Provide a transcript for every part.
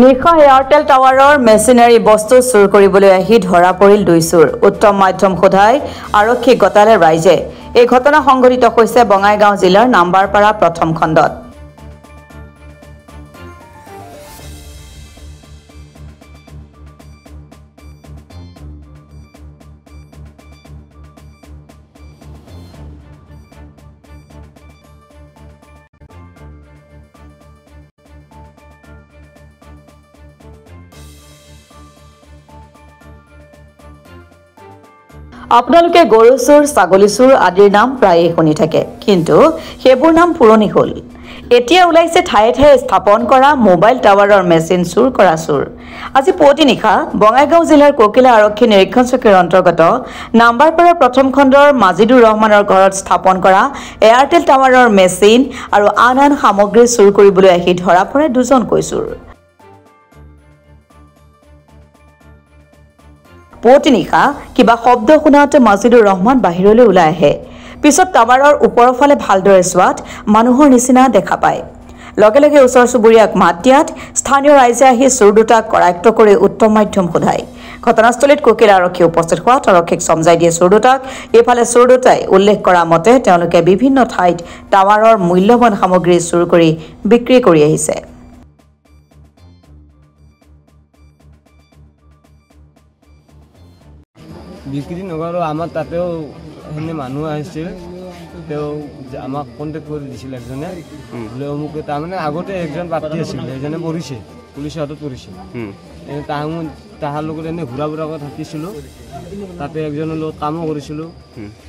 নিশা Airtel টাৱাৰৰ machinery বস্তু চুৰ কৰিবলৈ আহি ধৰা পৰিল দুই চুৰ উত্তম মাধ্যম সোধাই আৰক্ষীক গতালে ৰাইজে এই ঘটনা সংঘটিত হৈছে বঙাইগাঁও জিলাৰ নাম্বাৰপাৰা প্ৰথম খণ্ডত আপোনালোকে গৰু চুৰ ছাগলী চুৰ আদিৰ নাম প্ৰায়ে শুনি থাকে কিন্তু হেবোৰ নাম পুৰণি হ'ল এতিয়া ওলাইছে ঠায়ে ঠায়ে স্থাপন কৰা মোবাইল টাৱাৰৰ মেচিন চুৰ কৰা চুৰ আজি পুৱতি নিশা বঙাইগাঁও জিলাৰ কোকিলা আৰক্ষী নিৰীক্ষণ চকীৰ অন্তৰ্গত নাম্বাৰপাৰা প্ৰথম খণ্ডৰ মাজিদুৰ ৰহমানৰ ঘৰত স্থাপন কৰা এয়াৰটেল টাৱাৰৰ মেচিন আৰু আন আন সামগ্ৰী চুৰ কৰিবলৈ আহি ধৰা পৰে দুজনকৈ চুৰ পুৱতি নিশা কিবা শব্দ শুনাতে মাজিদুৰ ৰহমান বাহিৰলৈ ওলাই আহে পিছত টাৱাৰৰ ওপৰৰ ফালে ভালদৰে চোৱাত মানুহৰ নিচিনা দেখা পায় লগে লগে ওচৰ চুবুৰীয়াক মাত দিয়াত স্থানীয় ৰাইজে আহি চুৰ দুটাক কৰায়ত্ব কৰি উত্তম মাধ্যম সোধায় ঘটনাস্থলীত কোকিলা আৰক্ষী উপস্থিত হোৱাত আৰক্ষীক সমজাই দিয়ে চুৰ দুটাক এইফালে চুৰ দুটাই উল্লেখ কৰা মতে তেওঁলোকে বিভিন্ন ঠাইত টাৱাৰৰ মূল্যৱান সামগ্ৰী চুৰ কৰি বিক্ৰী কৰি আহিছে বিক্রি নগর আমার তাতেও এনে মানুষ আসছিল তেও আমাক কন্টেক্ট করে দিছিল একজনে বলে অমুকে তার মানে আগতে একজন প্রার্থী আছিল এজনে পড়িছে পুলিশের হাতত পড়িছে তাহার লগত এনে ঘূৰা ফুৰা কৰি থাকিছিল তাতে একজনেৰ লগত কামও কৰিছিল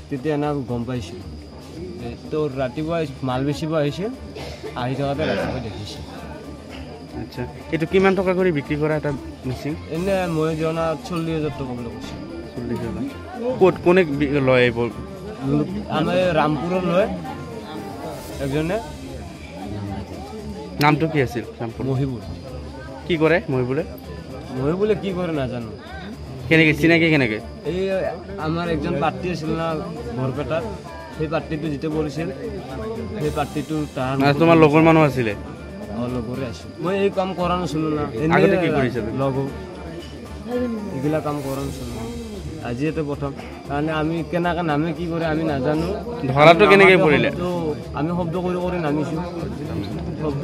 তেতিয়া এনে গম পাইছিল তো ৰাতিপুৱা মাল বেচিব আহিছিল আহি থকাতে ৰাতিপুৱা দেখিছে আচ্ছা এইটো কিমান টকা কৰি বিক্ৰী কৰা এটা মেচিন এনে মই জনা 40,000 টকা বুলি কৈছে ক'ত কোনে লয় এইবোৰ আমাৰ ৰামপুৰৰ লয় একজনে নামটো কি আছিল মহিবুল কি কৰে মহিবুলে কি কৰে নাজানো কেনেকৈ চিনাকি কেনেকৈ এই আমাৰ একজন পাৰ্টি আছিল না বৰপেটাত সেই পাৰ্টিটো যেতিয়া পৰিছিল সেই পাৰ্টিটো তোমাৰ লগৰ মানুহ আছিলে লগৰে আছিল মই এই কাম কৰা নাছিলোঁ না আগতে কি কৰিছিল লগৰ এইগিলা কাম কৰা নাছিলোঁ আজি এটা প্ৰথম কাৰণে আমি কেনেকৈ নামে কি কৰে আমি নাজানো ধৰাটো কেনেকৈ পৰিলে আমি শব্দ কৰি কৰি নামিছোঁ শব্দ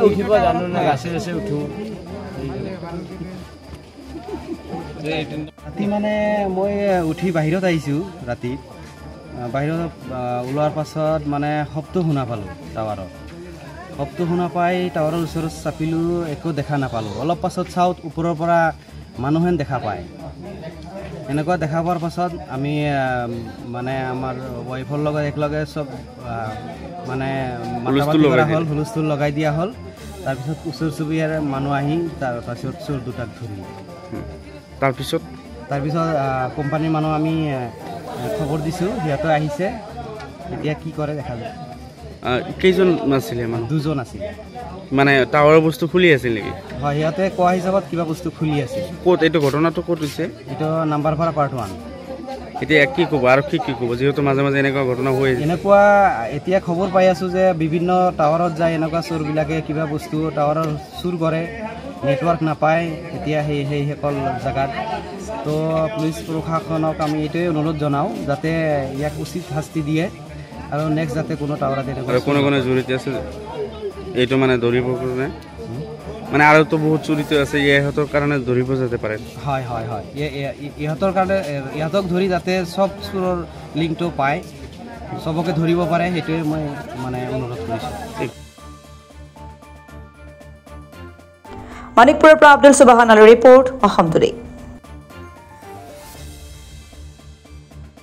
উঠিব জানো না গাছে গাছে উঠো ৰাতি মানে মই উঠি বাহিৰত আহিছোঁ ৰাতি বাহিৰত ওলোৱাৰ পাছত মানে শব্দ শুনা পালোঁ টাৱাৰত শব্দ শুনা পাই টাৱাৰৰ ওচৰত চাপিলোঁ একো দেখা নাপালোঁ অলপ পাছত চাউত ওপৰৰ পৰা মানুহেন দেখা পায় এনেকুৱা দেখা পোৱাৰ পাছত আমি মানে আমাৰ ৱাইফৰ লগত একেলগে চব মানে হুলস্থুল লগাই দিয়া হ'ল তাৰপিছত ওচৰ চুবুৰীয়াৰ মানুহ আহি তাৰপিছত চোৰ দুটাক ধৰিলে তাৰপিছত কোম্পানীৰ মানুহ আমি খবৰ দিছোঁ সিহঁতে আহিছে এতিয়া কি কৰে দেখা যায় কেইজন আছিলে মানুহ দুজন আছিল মানে টাৱাৰৰ বস্তু খুলি আছিল নেকি হয় সিহঁতে কোৱা হিচাপত কিবা বস্তু খুলি আছিল ক'ত এইটো ঘটনাটো ক'ত হৈছে এইটো নাম্বাৰপাৰা পাৰ্ট 1 এতিয়া কি ক'ব আৰু কি ক'ব যিহেতু মাজে মাজে এনেকুৱা ঘটনা হৈ আছে এনেকুৱা এতিয়া খবৰ পাই আছোঁ যে বিভিন্ন টাৱাৰত যায় এনেকুৱা চোৰবিলাকে কিবা বস্তু টাৱাৰৰ চুৰ কৰে নেটৱৰ্ক নাপায় এতিয়া সেইসকল জেগাত তো পুলিচ প্ৰশাসনক আমি এইটোৱে অনুৰোধ জনাওঁ যাতে ইয়াক উচিত শাস্তি দিয়ে আৰু নেক্সট যাতে কোনো টাৱাৰত কোনো জড়িত আছে এইটো মানে ধৰিব কাৰণে মানে আৰু তো বহুত জড়িত আছে ইহঁতৰ কাৰণে ধৰিব যাতে পাৰে হয় হয় হয় ইহঁতৰ কাৰণে ইহঁতক ধৰি যাতে চব চোৰৰ লিংকটো পায় চবকে ধৰিব পাৰে সেইটোৱে মই মানে অনুৰোধ কৰিছোঁ মানিকপুৰৰ পৰা আব্দুল সুবাহান আলৰ ৰিপৰ্ট অসম টুডে